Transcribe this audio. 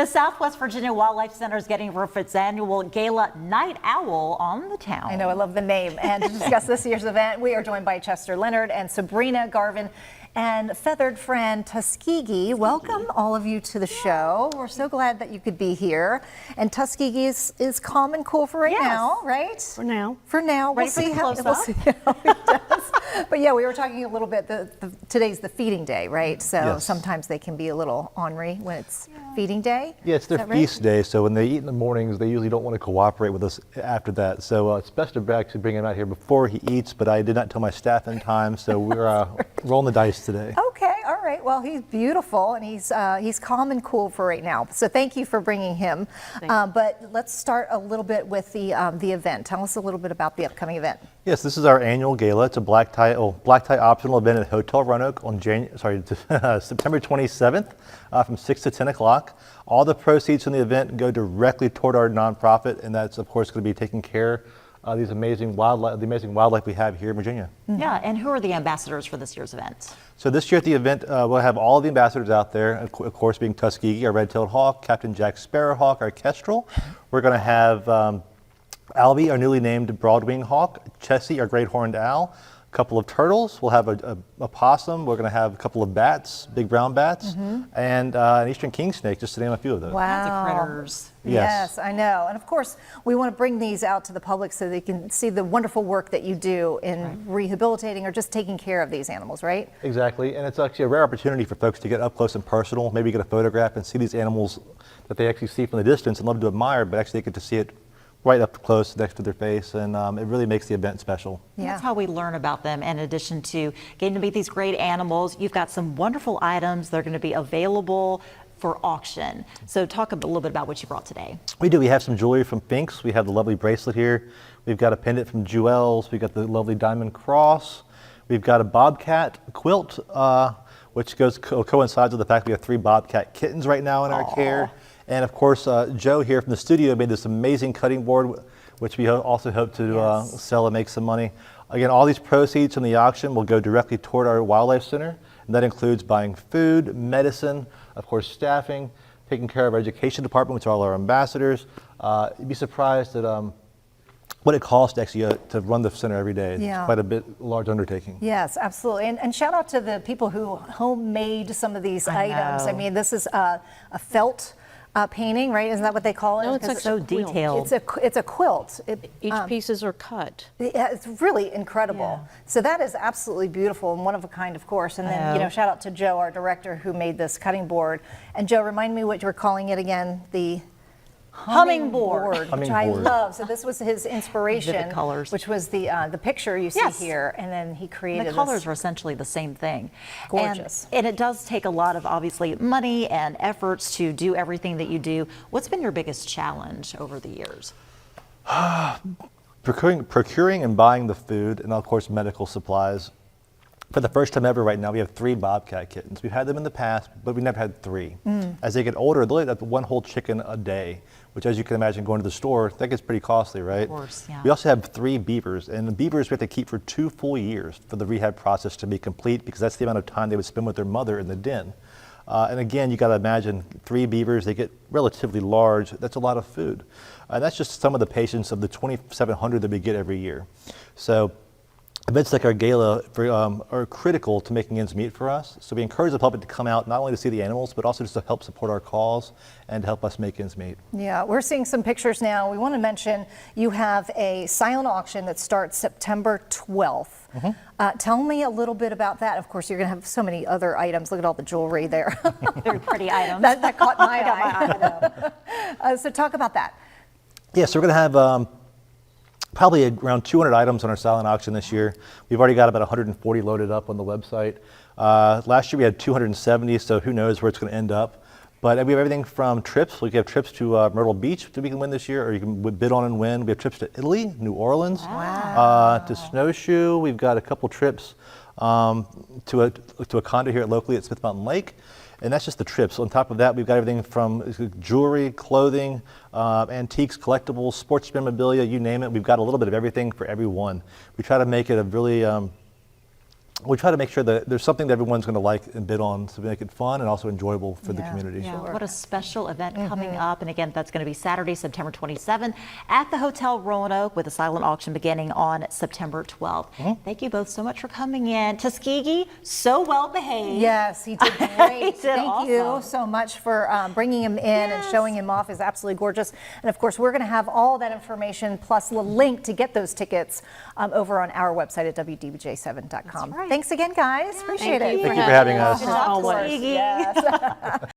The Southwest Virginia Wildlife Center is getting ready for its annual Gala Night Owl on the town. I know, I love the name. And to discuss this year's event, we are joined by Chester Leonard and Sabrina Garvin and feathered friend Tuskegee. Welcome all of you to the show. We're so glad that you could be here. And Tuskegee is calm and cool for right now, right? For now. For now. Ready for the close-up? We'll see how he does. But yeah, we were talking a little bit, today's the feeding day, right? So sometimes they can be a little ornery when it's feeding day. Yeah, it's their feast day, so when they eat in the mornings, they usually don't want to cooperate with us after that. So it's best to actually bring him out here before he eats, but I did not tell my staff in time, so we're rolling the dice today. Okay, all right. Well, he's beautiful and he's calm and cool for right now. So thank you for bringing him. But let's start a little bit with the event. Tell us a little bit about the upcoming event. Yes, this is our annual gala. It's a black tie optional event at Hotel Roanoke on September 27th from 6 to 10 o'clock. All the proceeds from the event go directly toward our nonprofit, and that's of course going to be taking care of the amazing wildlife we have here in Virginia. Yeah, and who are the ambassadors for this year's event? So this year at the event, we'll have all the ambassadors out there, of course being Tuskegee, our red-tailed hawk, Captain Jack Sparrowhawk, our kestrel. We're going to have Albie, our newly named broadwing hawk, Chessie, our great horned owl, a couple of turtles, we'll have a possum, we're going to have a couple of bats, big brown bats, and an eastern king snake, just to name a few of those. Lots of critters. Yes, I know. And of course, we want to bring these out to the public so they can see the wonderful work that you do in rehabilitating or just taking care of these animals, right? Exactly, and it's actually a rare opportunity for folks to get up close and personal, maybe get a photograph and see these animals that they actually see from the distance and love to admire, but actually they get to see it right up close next to their face, and it really makes the event special. Yeah. That's how we learn about them. In addition to getting to meet these great animals, you've got some wonderful items that are going to be available for auction. So talk a little bit about what you brought today. We do. We have some jewelry from Finks. We have the lovely bracelet here. We've got a pendant from Jewels. We've got the lovely diamond cross. We've got a bobcat quilt, which coincides with the fact we have 3 bobcat kittens right now in our care. And of course, Joe here from the studio made this amazing cutting board, which we also hope to sell and make some money. Again, all these proceeds from the auction will go directly toward our wildlife center, and that includes buying food, medicine, of course, staffing, taking care of our education department, which are all our ambassadors. You'd be surprised at what it costs actually to run the center every day. It's quite a large undertaking. Yes, absolutely. And shout out to the people who homemade some of these items. I mean, this is a felt painting, right? Isn't that what they call it? No, it's like so detailed. It's a quilt. Each pieces are cut. Yeah, it's really incredible. So that is absolutely beautiful and one of a kind, of course. And then, shout out to Joe, our director, who made this cutting board. And Joe, remind me what you were calling it again. The hummingbird, which I love. So this was his inspiration, colors, which was the picture you see here, and then he created the colors are essentially the same thing. Gorgeous. And it does take a lot of obviously money and efforts to do everything that you do. What's been your biggest challenge over the years? Procuring and buying the food, and of course medical supplies. For the first time ever right now, we have 3 bobcat kittens. We've had them in the past, but we never had 3. As they get older, they'll eat up to 1 whole chicken a day, which, as you can imagine, going to the store, that gets pretty costly, right? Of course, yeah. We also have 3 beavers, and the beavers we have to keep for 2 full years for the rehab process to be complete, because that's the amount of time they would spend with their mother in the den. And again, you got to imagine 3 beavers, they get relatively large. That's a lot of food. And that's just some of the patients of the 2,700 that we get every year. So events like our gala are critical to making ends meet for us. So we encourage the public to come out not only to see the animals, but also just to help support our cause and help us make ends meet. Yeah, we're seeing some pictures now. We want to mention you have a silent auction that starts September 12th. Tell me a little bit about that. Of course, you're going to have so many other items. Look at all the jewelry there. Very pretty items. that caught my eye. So talk about that. Yeah, so we're going to have probably around 200 items on our silent auction this year. We've already got about 140 loaded up on the website. Last year we had 270, so who knows where it's going to end up. But we have everything from trips. We have trips to Myrtle Beach that we can win this year, or you can bid on and win. We have trips to Italy, New Orleans, to Snowshoe. We've got a couple trips to a condo here locally at Smith Mountain Lake. And that's just the trips. On top of that, we've got everything from jewelry, clothing, antiques, collectibles, sports memorabilia, you name it. We've got a little bit of everything for everyone. We try to make it a really we try to make sure that there's something that everyone's going to like and bid on to make it fun and also enjoyable for the Yeah. community. Yeah, what a special event coming up. And again, that's going to be Saturday, September 27th at the Hotel Roanoke with a silent auction beginning on September 12th. Thank you both so much for coming in. Tuskegee, so well behaved. Yes, he did great. He did Thank you awesome. so much for bringing him in and showing him off. Is absolutely gorgeous. And of course, we're going to have all that information plus the link to get those tickets over on our website at wdbj7.com. That's right. Thanks again, guys. Appreciate Thank it. you Thank you for having us. Good job, Always. Tuskegee. Yes.